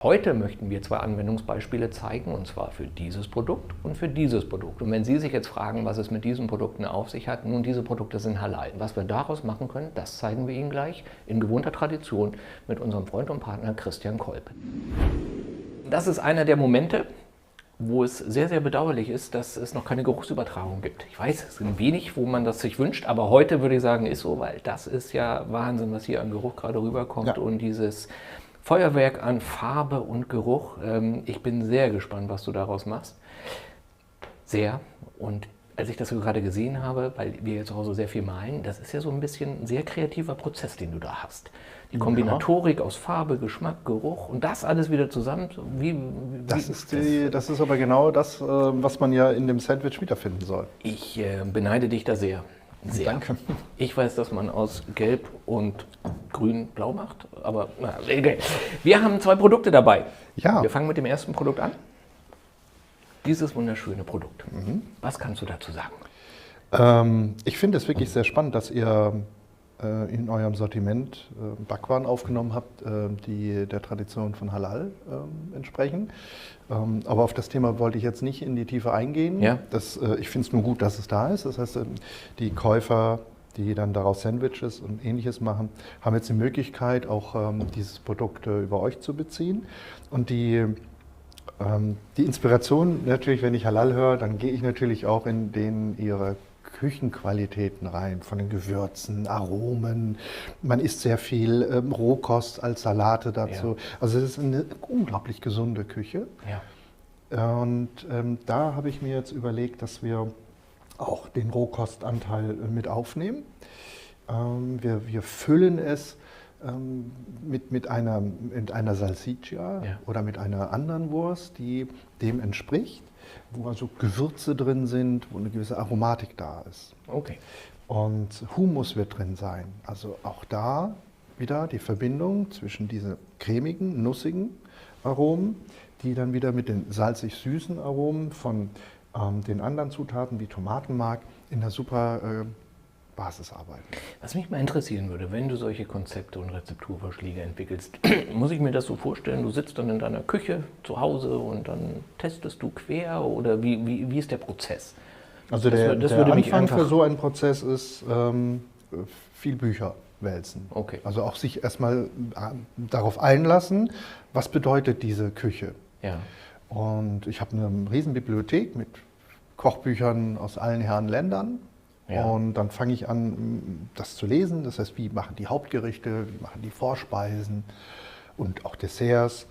Heute möchten wir zwei Anwendungsbeispiele zeigen, und zwar für dieses Produkt und für dieses Produkt. Und wenn Sie sich jetzt fragen, was es mit diesen Produkten auf sich hat, nun, diese Produkte sind halal. Was wir daraus machen können, das zeigen wir Ihnen gleich in gewohnter Tradition mit unserem Freund und Partner Christian Kolb. Das ist einer der Momente, wo es sehr, sehr bedauerlich ist, dass es noch keine Geruchsübertragung gibt. Ich weiß, es sind wenig, wo man das sich wünscht, aber heute würde ich sagen, ist so, weil das ist ja Wahnsinn, was hier an Geruch gerade rüberkommt, ja. Und dieses Feuerwerk an Farbe und Geruch. Ich bin sehr gespannt, was du daraus machst. Sehr. Und als ich das so gerade gesehen habe, weil wir jetzt zu Hause sehr viel malen, das ist ja so ein bisschen ein sehr kreativer Prozess, den du da hast. Die Kombinatorik aus Farbe, Geschmack, Geruch und das alles wieder zusammen. Das ist aber genau das, was man ja in dem Sandwich wiederfinden soll. Ich beneide dich da sehr. Sehr. Danke. Ich weiß, dass man aus Gelb und Grün blau macht, aber okay. Wir haben zwei Produkte dabei. Ja. Wir fangen mit dem ersten Produkt an. Dieses wunderschöne Produkt. Was kannst du dazu sagen? Ich finde es wirklich sehr spannend, dass ihr in eurem Sortiment Backwaren aufgenommen habt, die der Tradition von Halal entsprechen. Aber auf das Thema wollte ich jetzt nicht in die Tiefe eingehen. Ja. Ich finde es nur gut, dass es da ist. Das heißt, die Käufer, die dann daraus Sandwiches und Ähnliches machen, haben jetzt die Möglichkeit, auch dieses Produkt über euch zu beziehen. Und die Inspiration, natürlich, wenn ich Halal höre, dann gehe ich natürlich auch in ihre Küchenqualitäten rein, von den Gewürzen, Aromen. Man isst sehr viel Rohkost als Salate dazu. Ja. Also es ist eine unglaublich gesunde Küche. Ja. Und da habe ich mir jetzt überlegt, dass wir auch den Rohkostanteil mit aufnehmen. Wir füllen es mit einer Salsiccia, ja, oder mit einer anderen Wurst, die dem entspricht, wo also Gewürze drin sind, wo eine gewisse Aromatik da ist. Okay. Und Hummus wird drin sein. Also auch da wieder die Verbindung zwischen diesen cremigen, nussigen Aromen, die dann wieder mit den salzig-süßen Aromen von den anderen Zutaten wie Tomatenmark in einer super Basis arbeiten. Was mich mal interessieren würde, wenn du solche Konzepte und Rezepturvorschläge entwickelst, muss ich mir das so vorstellen, du sitzt dann in deiner Küche zu Hause und dann testest du quer oder wie ist der Prozess? Also der Anfang für so einen Prozess ist viel Bücher wälzen. Okay. Also auch sich erstmal darauf einlassen, was bedeutet diese Küche. Ja. Und ich habe eine Riesenbibliothek mit Kochbüchern aus allen Herren Ländern. Ja. Und dann fange ich an, das zu lesen. Das heißt, wie machen die Hauptgerichte, wie machen die Vorspeisen und auch Desserts.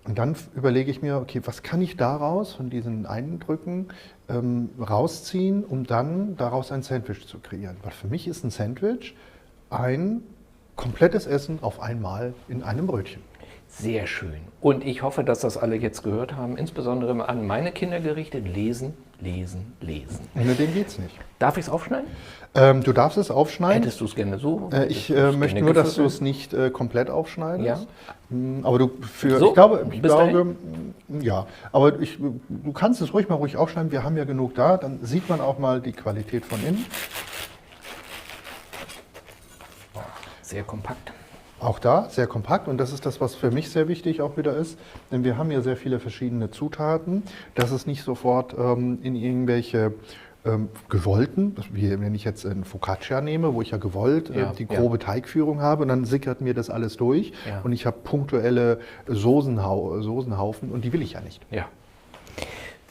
Und dann überlege ich mir, okay, was kann ich daraus, von diesen Eindrücken, rausziehen, um dann daraus ein Sandwich zu kreieren. Weil für mich ist ein Sandwich ein komplettes Essen auf einmal in einem Brötchen. Sehr schön. Und ich hoffe, dass das alle jetzt gehört haben, insbesondere an meine Kinder gerichtet. Lesen, lesen, lesen. Ohne den geht's nicht. Darf ich es aufschneiden? Du darfst es aufschneiden. Hättest du es gerne so? Ich möchte nur, dass du es nicht komplett aufschneidest. Ja. Aber so, ich glaube, ja. Aber du kannst es ruhig aufschneiden. Wir haben ja genug da. Dann sieht man auch mal die Qualität von innen. Sehr kompakt. Auch da sehr kompakt, und das ist das, was für mich sehr wichtig auch wieder ist, denn wir haben ja sehr viele verschiedene Zutaten, dass es nicht sofort in irgendwelche gewollten, wie wenn ich jetzt ein Focaccia nehme, wo ich ja gewollt die grobe Teigführung habe, und dann sickert mir das alles durch, und ich habe punktuelle Soßenhaufen, und die will ich ja nicht. Ja.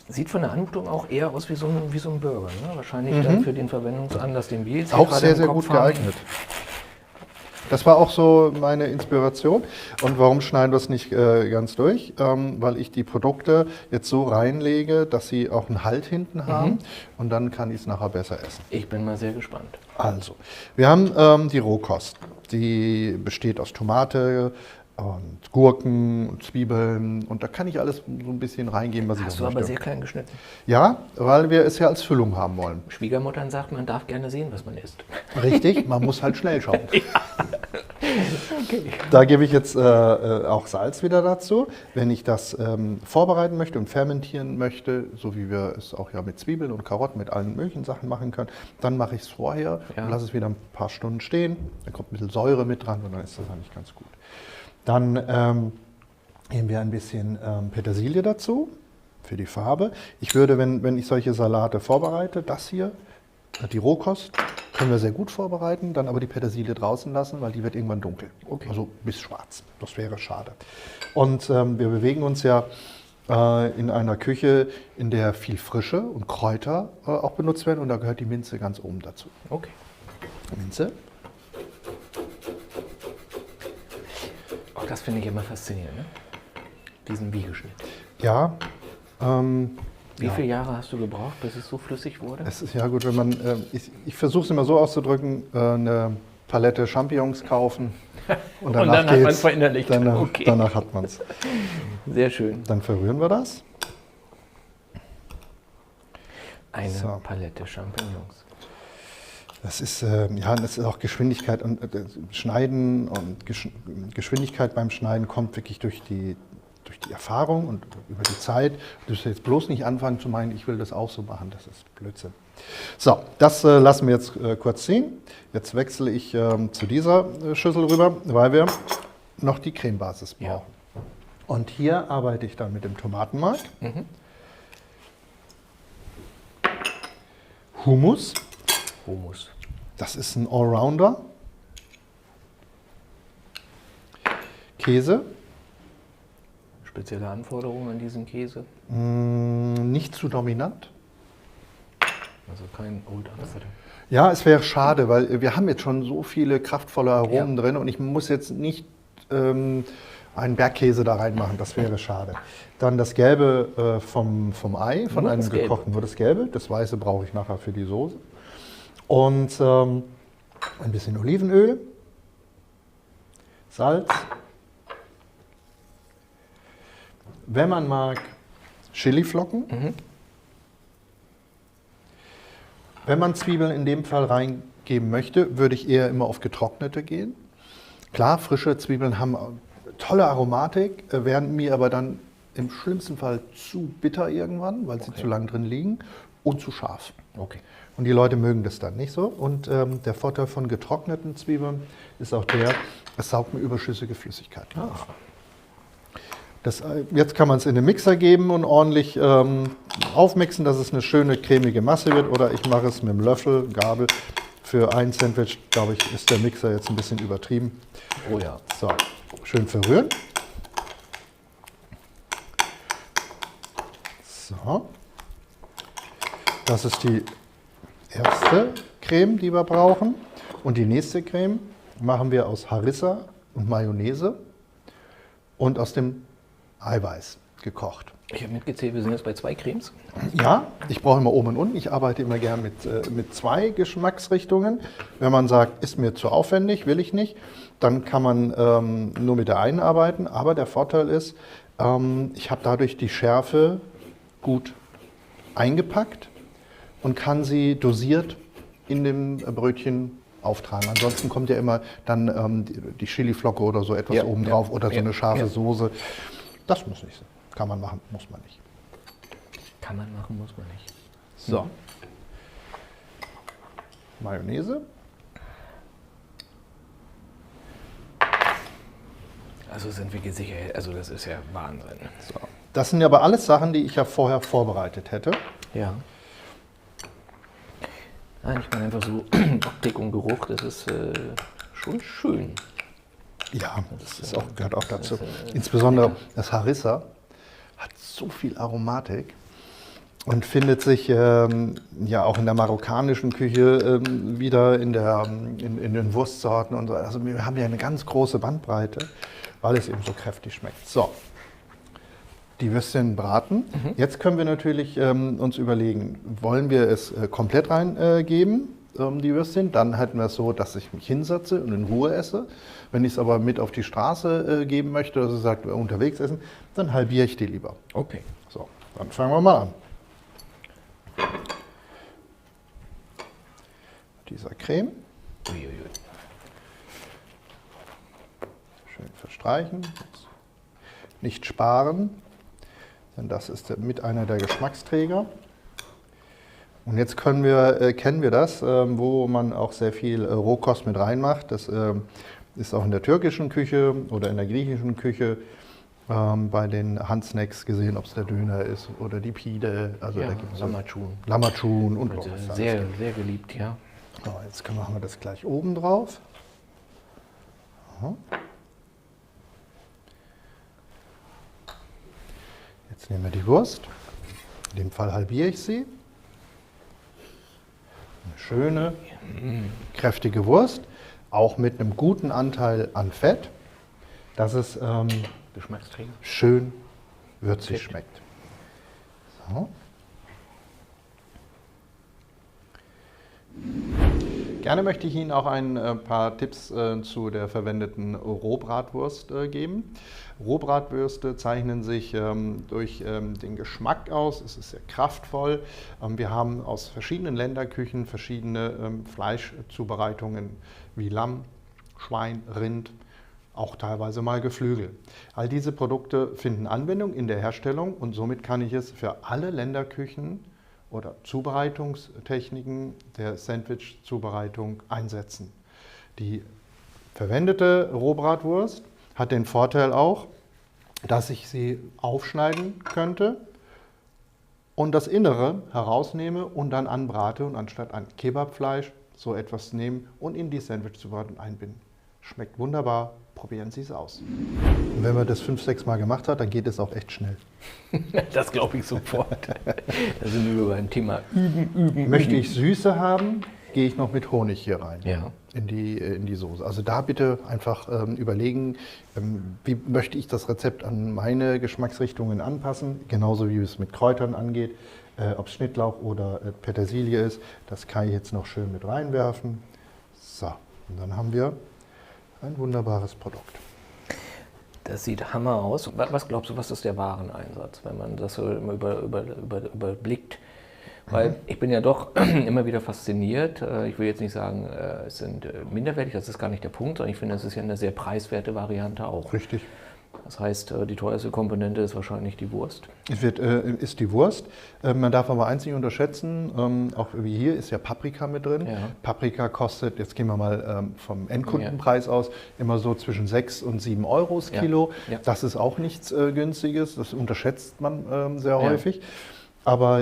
Sieht von der Anmutung auch eher aus wie so ein Burger, ne? Wahrscheinlich dann für den Verwendungsanlass, den wir jetzt auch sehr, sehr gut geeignet. Das war auch so meine Inspiration. Und warum schneiden wir es nicht ganz durch? Weil ich die Produkte jetzt so reinlege, dass sie auch einen Halt hinten haben, und dann kann ich es nachher besser essen. Ich bin mal sehr gespannt. Also, wir haben die Rohkost. Die besteht aus Tomate und Gurken und Zwiebeln, und da kann ich alles so ein bisschen reingeben, was ich möchte. Hast du aber sehr klein geschnitten? Ja, weil wir es ja als Füllung haben wollen. Schwiegermuttern sagt, man darf gerne sehen, was man isst. Richtig, man muss halt schnell schauen. Ja. Okay. Da gebe ich jetzt auch Salz wieder dazu. Wenn ich das vorbereiten möchte und fermentieren möchte, so wie wir es auch ja mit Zwiebeln und Karotten, mit allen möglichen Sachen machen können, dann mache ich es vorher und lasse es wieder ein paar Stunden stehen. Dann kommt ein bisschen Säure mit dran, und dann ist das eigentlich ganz gut. Dann Nehmen wir ein bisschen Petersilie dazu für die Farbe. Ich würde, wenn ich solche Salate vorbereite, das hier, die Rohkost, können wir sehr gut vorbereiten, dann aber die Petersilie draußen lassen, weil die wird irgendwann dunkel, also bis schwarz. Das wäre schade. Und wir bewegen uns ja in einer Küche, in der viel Frische und Kräuter auch benutzt werden und da gehört die Minze ganz oben dazu. Okay. Minze. Oh, das finde ich immer faszinierend, ne? Diesen Wiegeschnitt. Ja. Wie viele Jahre hast du gebraucht, bis es so flüssig wurde? Es ist ja gut, wenn man, ich versuche es immer so auszudrücken, eine Palette Champignons kaufen und danach dann hat man es verinnerlicht. Danach hat man es. Sehr schön. Dann verrühren wir das. Eine Palette Champignons. Das ist, das ist auch Geschwindigkeit und Schneiden und Geschwindigkeit beim Schneiden kommt wirklich durch die Erfahrung und über die Zeit. Du sollst jetzt bloß nicht anfangen zu meinen, ich will das auch so machen, das ist Blödsinn. So, das lassen wir jetzt kurz ziehen. Jetzt wechsle ich zu dieser Schüssel rüber, weil wir noch die Cremebasis brauchen. Ja. Und hier arbeite ich dann mit dem Tomatenmark. Hummus. Das ist ein Allrounder. Käse. Spezielle Anforderungen an diesen Käse? Nicht zu dominant. Also kein Old Amsterdam. Ja, es wäre schade, weil wir haben jetzt schon so viele kraftvolle Aromen drin und ich muss jetzt nicht einen Bergkäse da reinmachen, das wäre schade. Dann das Gelbe vom Ei, von einem gekochten, nur das Gelbe. Das Weiße brauche ich nachher für die Soße. Und ein bisschen Olivenöl, Salz. Wenn man mag, Chiliflocken. Wenn man Zwiebeln in dem Fall reingeben möchte, würde ich eher immer auf getrocknete gehen. Klar, frische Zwiebeln haben tolle Aromatik, werden mir aber dann im schlimmsten Fall zu bitter irgendwann, weil sie zu lang drin liegen und zu scharf. Und die Leute mögen das dann nicht so. Und der Vorteil von getrockneten Zwiebeln ist auch der, es saugt mir überschüssige Flüssigkeit. Jetzt kann man es in den Mixer geben und ordentlich aufmixen, dass es eine schöne cremige Masse wird. Oder ich mache es mit einem Löffel, Gabel. Für ein Sandwich, glaube ich, ist der Mixer jetzt ein bisschen übertrieben. Oh ja. So, schön verrühren. So. Das ist die erste Creme, die wir brauchen. Und die nächste Creme machen wir aus Harissa und Mayonnaise und aus dem Eiweiß gekocht. Ich habe mitgezählt, wir sind jetzt bei 2 Cremes. Ja, ich brauche immer oben und unten. Ich arbeite immer gern mit 2 Geschmacksrichtungen. Wenn man sagt, ist mir zu aufwendig, will ich nicht, dann kann man nur mit der einen arbeiten. Aber der Vorteil ist, ich habe dadurch die Schärfe gut eingepackt und kann sie dosiert in dem Brötchen auftragen. Ansonsten kommt ja immer dann die Chiliflocke oder so etwas oben drauf oder so eine scharfe Soße. Das muss nicht sein. Kann man machen, muss man nicht. Kann man machen, muss man nicht. So. Mayonnaise. Also sind wir gesichert, also das ist ja Wahnsinn. So. Das sind aber alles Sachen, die ich ja vorher vorbereitet hätte. Ja. Nein, ich meine einfach so Optik und Geruch, das ist schon schön. Ja, das gehört auch dazu. Insbesondere das Harissa hat so viel Aromatik und findet sich ja auch in der marokkanischen Küche wieder in den Wurstsorten und so. Also wir haben ja eine ganz große Bandbreite, weil es eben so kräftig schmeckt. So, die Würstchen braten. Jetzt können wir natürlich uns überlegen, wollen wir es komplett reingeben, die Würstchen? Dann hätten wir es so, dass ich mich hinsetze und in Ruhe esse. Wenn ich es aber mit auf die Straße geben möchte, also sagt, unterwegs essen, dann halbiere ich die lieber. Okay. So, dann fangen wir mal an. Dieser Creme. Uiuiui. Schön verstreichen. Nicht sparen, denn das ist mit einer der Geschmacksträger. Und jetzt kennen wir das, wo man auch sehr viel Rohkost mit reinmacht. Das ist auch in der türkischen Küche oder in der griechischen Küche bei den Handsnacks gesehen, ob es der Döner ist oder die Pide. Also Ja, da gibt es Lammatschun und sehr, sehr geliebt, ja. So, jetzt machen wir das gleich oben drauf. Aha. Jetzt nehmen wir die Wurst. In dem Fall halbiere ich sie. Eine schöne, kräftige Wurst, auch mit einem guten Anteil an Fett, dass es Geschmacksträger. schön würzig schmeckt. So. Gerne möchte ich Ihnen auch ein paar Tipps zu der verwendeten Rohbratwurst geben. Rohbratwürste zeichnen sich durch den Geschmack aus. Es ist sehr kraftvoll. Wir haben aus verschiedenen Länderküchen verschiedene Fleischzubereitungen wie Lamm, Schwein, Rind, auch teilweise mal Geflügel. All diese Produkte finden Anwendung in der Herstellung und somit kann ich es für alle Länderküchen oder Zubereitungstechniken der Sandwich-Zubereitung einsetzen. Die verwendete Rohbratwurst hat den Vorteil auch, dass ich sie aufschneiden könnte und das Innere herausnehme und dann anbrate und anstatt ein Kebabfleisch so etwas nehmen und in die Sandwich-Zubereitung einbinden. Schmeckt wunderbar, probieren Sie es aus. Und wenn man das 5-6 Mal gemacht hat, dann geht es auch echt schnell. Das glaube ich sofort. Da sind wir beim Thema Üben. Möchte ich Süße haben, gehe ich noch mit Honig hier rein, Ja. in die Soße. Also da bitte einfach überlegen, wie möchte ich das Rezept an meine Geschmacksrichtungen anpassen, genauso wie es mit Kräutern angeht, ob es Schnittlauch oder Petersilie ist. Das kann ich jetzt noch schön mit reinwerfen. So, und dann haben wir ein wunderbares Produkt. Das sieht Hammer aus. Was glaubst du, was ist der Wareneinsatz, wenn man das so immer überblickt? Weil ich bin ja doch immer wieder fasziniert. Ich will jetzt nicht sagen, es sind minderwertig, das ist gar nicht der Punkt, sondern ich finde, es ist ja eine sehr preiswerte Variante auch. Richtig. Das heißt, die teuerste Komponente ist wahrscheinlich die Wurst. Ist die Wurst. Man darf aber eins nicht unterschätzen, auch wie hier ist ja Paprika mit drin. Ja. Paprika kostet, jetzt gehen wir mal vom Endkundenpreis aus, immer so zwischen 6 und 7 Euro das Kilo. Ja. Das ist auch nichts Günstiges, das unterschätzt man sehr häufig. Aber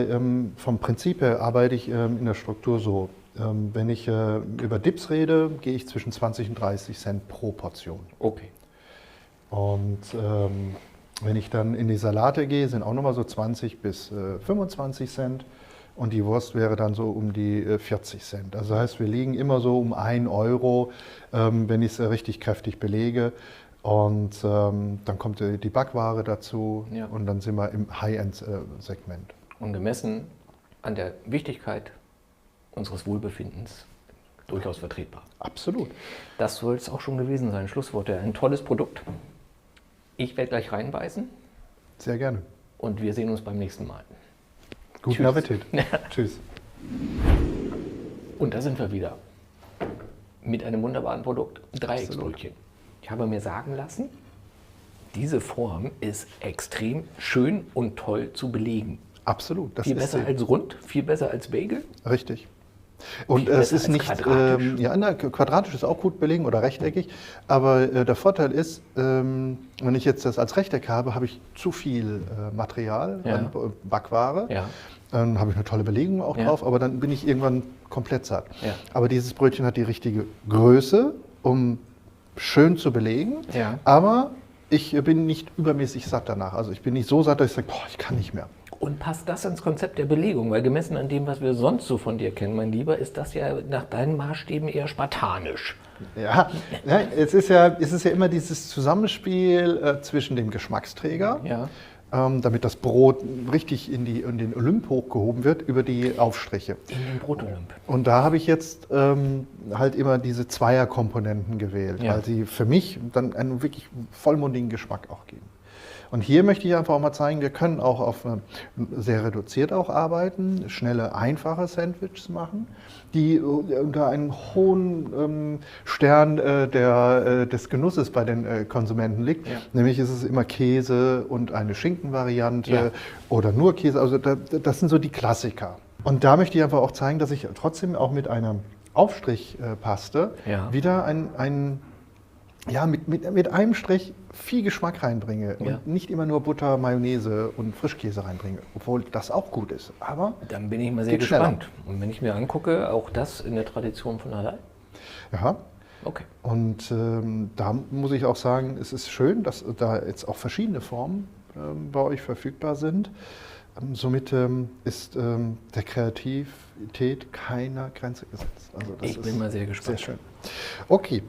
vom Prinzip her arbeite ich in der Struktur so. Wenn ich über Dips rede, gehe ich zwischen 20 und 30 Cent pro Portion. Okay. Und wenn ich dann in die Salate gehe, sind auch nochmal so 20 bis 25 Cent. Und die Wurst wäre dann so um die 40 Cent. Also das heißt, wir liegen immer so um 1 Euro, wenn ich es richtig kräftig belege. Und dann kommt die Backware dazu und dann sind wir im High-End-Segment. Und gemessen an der Wichtigkeit unseres Wohlbefindens durchaus vertretbar. Absolut. Das soll es auch schon gewesen sein. Schlussworte. Ein tolles Produkt. Ich werde gleich reinbeißen. Sehr gerne. Und wir sehen uns beim nächsten Mal. Guten Appetit. Tschüss. Und da sind wir wieder. Mit einem wunderbaren Produkt. Dreiecksbrötchen. Ich habe mir sagen lassen, diese Form ist extrem schön und toll zu belegen. Absolut. Das Viel ist besser als rund, viel besser als Bagel. Richtig. Und Viel es besser ist als nicht, quadratisch. Quadratisch ist auch gut belegen oder rechteckig, aber der Vorteil ist, wenn ich jetzt das als Rechteck habe, habe ich zu viel Material, Backware. Ja. Dann habe ich eine tolle Belegung auch drauf, aber dann bin ich irgendwann komplett satt. Ja. Aber dieses Brötchen hat die richtige Größe, um schön zu belegen, aber ich bin nicht übermäßig satt danach. Also ich bin nicht so satt, dass ich sage, boah, ich kann nicht mehr. Und passt das ins Konzept der Belegung? Weil gemessen an dem, was wir sonst so von dir kennen, mein Lieber, ist das ja nach deinen Maßstäben eher spartanisch. Ja, es ist ja immer dieses Zusammenspiel zwischen dem Geschmacksträger, damit das Brot richtig in den Olymp hochgehoben wird, über die Aufstriche. In den Brotolymp. Und da habe ich jetzt halt immer diese Zweierkomponenten gewählt, weil sie für mich dann einen wirklich vollmundigen Geschmack auch geben. Und hier möchte ich einfach auch mal zeigen, wir können auch auf sehr reduziert auch arbeiten, schnelle, einfache Sandwiches machen, die unter einem hohen Stern des Genusses bei den Konsumenten liegt. Ja. Nämlich ist es immer Käse und eine Schinkenvariante oder nur Käse. Also das sind so die Klassiker. Und da möchte ich einfach auch zeigen, dass ich trotzdem auch mit einer Aufstrichpaste wieder ein ja, mit einem Strich viel Geschmack reinbringe Ja. und nicht immer nur Butter, Mayonnaise und Frischkäse reinbringe, obwohl das auch gut ist. Aber Dann bin ich mal sehr geht schneller. gespannt. Und wenn ich mir angucke, auch das in der Tradition von Halal. Ja, Okay. und da muss ich auch sagen, es ist schön, dass da jetzt auch verschiedene Formen bei euch verfügbar sind. Somit ist der Kreativität keiner Grenze gesetzt. Also das Ich bin mal sehr gespannt. Sehr schön. Okay,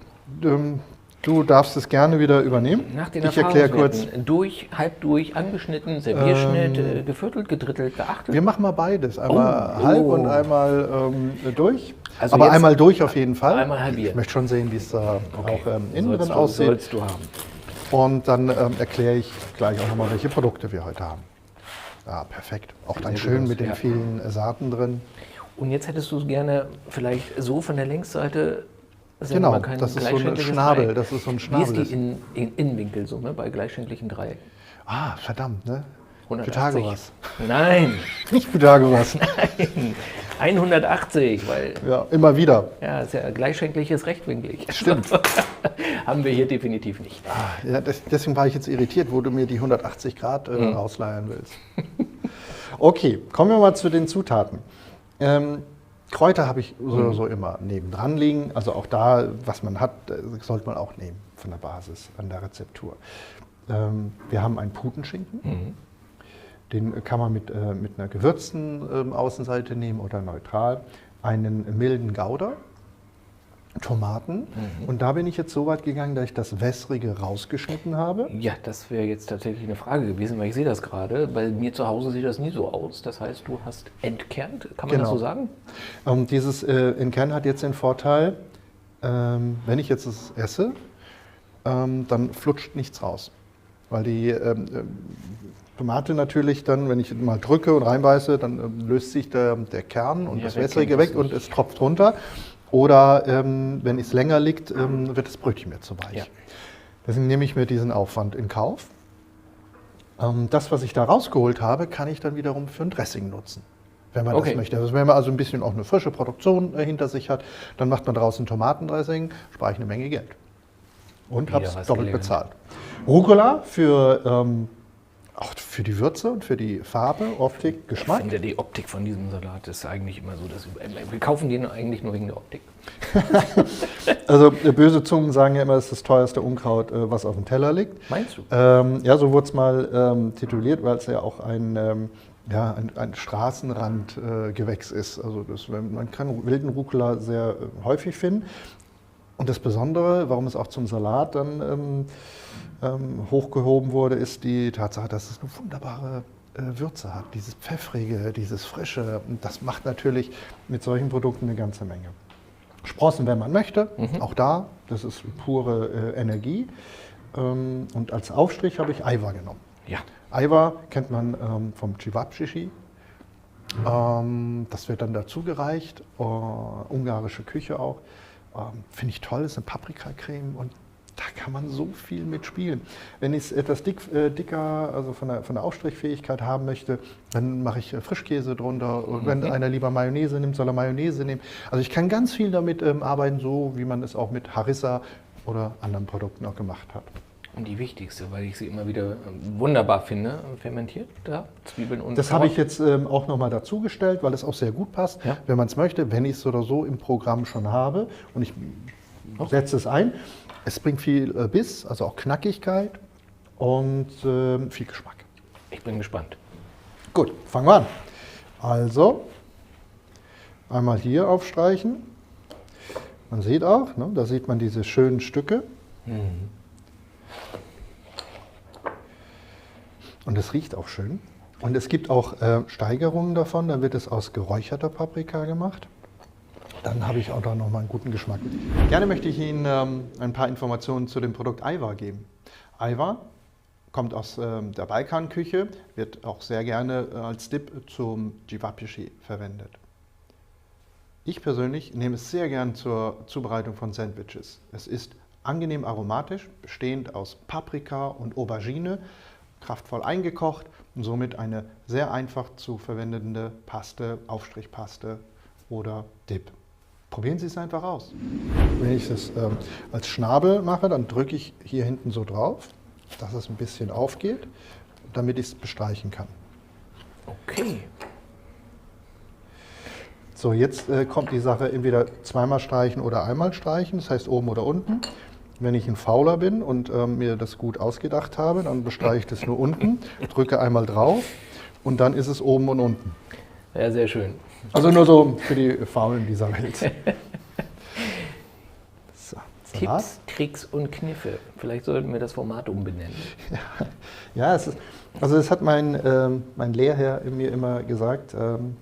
du darfst es gerne wieder übernehmen. Nach den Ich erkläre kurz. Erfahrungswerten, halb durch, angeschnitten, Servierschnitt, geviertelt, gedrittelt, geachtelt. Wir machen mal beides. Einmal halb und einmal durch. Also Aber jetzt einmal durch auf jeden Fall. einmal halbieren. Ich möchte schon sehen, wie es da Okay. auch innen drin aussieht. Sollst du haben. Und dann erkläre ich gleich auch nochmal, welche Produkte wir heute haben. Ja, perfekt. Auch dann Sehr gut schön aus, mit den ja. vielen Saaten drin. Und jetzt hättest du es gerne vielleicht so von der Längsseite. Das ist Genau, ja kein das ist so ein gleichschenkliches Schnabel, Dreieck. das ist so ein Wie ist Schnabel. die Innenwinkelsumme bei gleichschenklichen Dreiecken? Ah, verdammt, ne? 180. Pythagoras. Nein, Nicht Pythagoras. nein, 180, weil Ja, immer wieder. ja, ist ja gleichschenkliches rechtwinklig. Stimmt. Haben wir hier definitiv nicht. Ja, deswegen war ich jetzt irritiert, wo du mir die 180 Grad ausleihen willst. Okay, kommen wir mal zu den Zutaten. Kräuter habe ich so oder so immer nebendran liegen. Also auch da, was man hat, sollte man auch nehmen von der Basis an der Rezeptur. Wir haben einen Putenschinken. Den kann man mit einer gewürzten Außenseite nehmen oder neutral. Einen milden Gouda. Tomaten. Und da bin ich jetzt so weit gegangen, dass ich das Wässrige rausgeschnitten habe. Ja, das wäre jetzt tatsächlich eine Frage gewesen, weil ich sehe das gerade. Bei mir zu Hause sieht das nie so aus. Das heißt, du hast entkernt, kann man das Genau. so sagen? Dieses Entkernen hat jetzt den Vorteil, wenn ich jetzt es esse, dann flutscht nichts raus. Weil die Tomate natürlich dann, wenn ich mal drücke und reinbeiße, dann löst sich der Kern und Ja, das wer Wässrige kennt das weg und nicht? es tropft runter. Oder wenn es länger liegt, wird das Brötchen mir zu weich. Ja. Deswegen nehme ich mir diesen Aufwand in Kauf. Das, was ich da rausgeholt habe, kann ich dann wiederum für ein Dressing nutzen, wenn man Okay. das möchte. Also wenn man also ein bisschen auch eine frische Produktion hinter sich hat, dann macht man draußen Tomatendressing, spare ich eine Menge Geld. Und Wieder habe es was doppelt gelernt. bezahlt. Rucola für, auch für die Würze und für die Farbe, Optik, Ich Geschmack. finde, die Optik von diesem Salat ist eigentlich immer so, dass wir kaufen den eigentlich nur wegen der Optik. Also böse Zungen sagen ja immer, es ist das teuerste Unkraut, was auf dem Teller liegt. Meinst du? Ja, so wurde es mal tituliert, weil es ja auch ein Straßenrandgewächs ist. Also man kann wilden Rucola sehr häufig finden. Und das Besondere, warum es auch zum Salat dann hochgehoben wurde, ist die Tatsache, dass es eine wunderbare Würze hat. Dieses Pfeffrige, dieses Frische. Und das macht natürlich mit solchen Produkten eine ganze Menge. Sprossen, wenn man möchte, auch da, das ist pure Energie. Und als Aufstrich habe ich Aiwa genommen. Ja. Aiwa kennt man vom Cevapcici. Das wird dann dazu gereicht. Ungarische Küche auch. Finde ich toll, ist eine Paprikacreme und da kann man so viel mitspielen. Wenn ich es etwas dicker, also von der Aufstrichfähigkeit haben möchte, dann mache ich Frischkäse drunter. Und wenn einer lieber Mayonnaise nimmt, soll er Mayonnaise nehmen. Also ich kann ganz viel damit arbeiten, so wie man es auch mit Harissa oder anderen Produkten auch gemacht hat. Und die wichtigste, weil ich sie immer wieder wunderbar finde, fermentiert, da Zwiebeln und Das habe ich jetzt auch nochmal dazugestellt, weil es auch sehr gut passt, Ja. wenn man es möchte, wenn ich es oder so im Programm schon habe und ich setze es ein. Es bringt viel Biss, also auch Knackigkeit und viel Geschmack. Ich bin gespannt. Gut, fangen wir an. Also, einmal hier aufstreichen. Man sieht auch, ne, da sieht man diese schönen Stücke. Und es riecht auch schön. Und es gibt auch Steigerungen davon, da wird es aus geräucherter Paprika gemacht. Dann habe ich auch da nochmal einen guten Geschmack. Gerne möchte ich Ihnen ein paar Informationen zu dem Produkt Aiwa geben. Aiwa kommt aus der Balkanküche, wird auch sehr gerne als Dip zum Cevapcici verwendet. Ich persönlich nehme es sehr gern zur Zubereitung von Sandwiches. Es ist angenehm aromatisch, bestehend aus Paprika und Aubergine, kraftvoll eingekocht und somit eine sehr einfach zu verwendende Paste, Aufstrichpaste oder Dip. Probieren Sie es einfach aus. Wenn ich es als Schnabel mache, dann drücke ich hier hinten so drauf, dass es ein bisschen aufgeht, damit ich es bestreichen kann. Okay. So, jetzt kommt die Sache entweder zweimal streichen oder einmal streichen, das heißt oben oder unten. Wenn ich ein Fauler bin und mir das gut ausgedacht habe, dann bestreiche ich das nur unten, drücke einmal drauf und dann ist es oben und unten. Ja, sehr schön. Also nur so für die Faulen dieser Welt. So, Salat. Tipps, Tricks und Kniffe. Vielleicht sollten wir das Format umbenennen. Ja, es hat mein Lehrherr mir immer gesagt,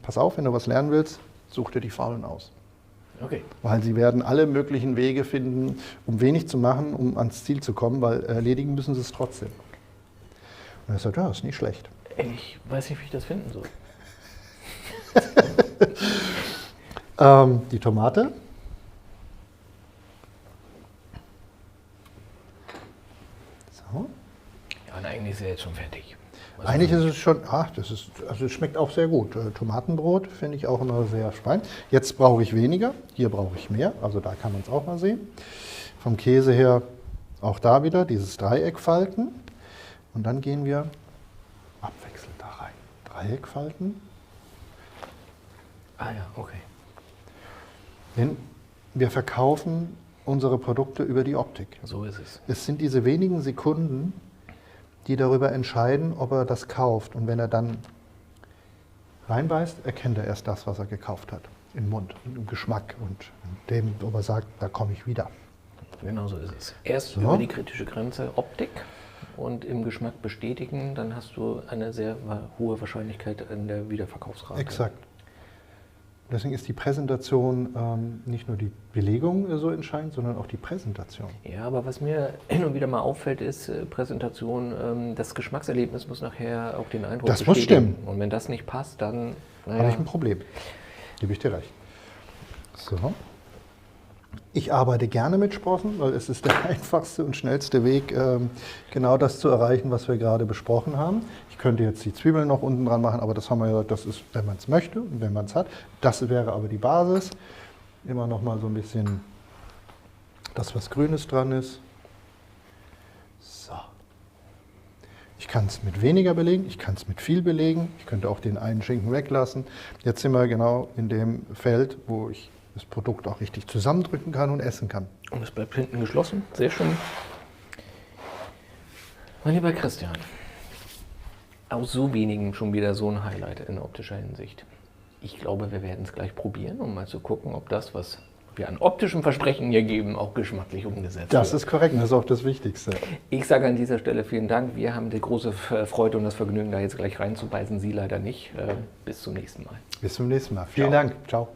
pass auf, wenn du was lernen willst, such dir die Faulen aus. Okay. Weil sie werden alle möglichen Wege finden, um wenig zu machen, um ans Ziel zu kommen, weil erledigen müssen sie es trotzdem. Und er sagt, ja, ist nicht schlecht. Ich weiß nicht, wie ich das finden soll. Die Tomate. So. Ja, und eigentlich ist er jetzt schon fertig. Also Eigentlich ist es schon, also es schmeckt auch sehr gut. Tomatenbrot finde ich auch immer sehr fein. Jetzt brauche ich weniger, hier brauche ich mehr, also da kann man es auch mal sehen. Vom Käse her auch da wieder dieses Dreieckfalten. Und dann gehen wir abwechselnd da rein. Dreieckfalten. Ah ja, okay. Denn wir verkaufen unsere Produkte über die Optik. So ist es. Es sind diese wenigen Sekunden, die darüber entscheiden, ob er das kauft. Und wenn er dann reinbeißt, erkennt er erst das, was er gekauft hat. Im Mund, im Geschmack und dem, ob er sagt, da komme ich wieder. Genau so ist es. Erst So. über die kritische Grenze Optik und im Geschmack bestätigen, dann hast du eine sehr hohe Wahrscheinlichkeit in der Wiederverkaufsrate. Exakt. Deswegen ist die Präsentation nicht nur die Belegung so entscheidend, sondern auch die Präsentation. Ja, aber was mir hin und wieder mal auffällt, ist Präsentation, das Geschmackserlebnis muss nachher auch den Eindruck Das muss bestätigen. stimmen. Und wenn das nicht passt, dann Habe ich ein Problem. Gebe ich dir recht. So. Ich arbeite gerne mit Sprossen, weil es ist der einfachste und schnellste Weg, genau das zu erreichen, was wir gerade besprochen haben. Ich könnte jetzt die Zwiebeln noch unten dran machen, aber das haben wir ja, das ist, wenn man es möchte und wenn man es hat. Das wäre aber die Basis. Immer noch mal so ein bisschen das, was Grünes dran ist. So. Ich kann es mit weniger belegen, ich kann es mit viel belegen. Ich könnte auch den einen Schinken weglassen. Jetzt sind wir genau in dem Feld, wo ich das Produkt auch richtig zusammendrücken kann und essen kann. Und es bleibt hinten geschlossen. Sehr schön. Mein lieber Christian, aus so wenigen schon wieder so ein Highlight in optischer Hinsicht. Ich glaube, wir werden es gleich probieren, um mal zu gucken, ob das, was wir an optischem Versprechen hier geben, auch geschmacklich umgesetzt wird. Das ist korrekt, das ist auch das Wichtigste. Ich sage an dieser Stelle vielen Dank. Wir haben die große Freude und das Vergnügen, da jetzt gleich reinzubeißen. Sie leider nicht. Bis zum nächsten Mal. Bis zum nächsten Mal. Vielen Dank. Ciao.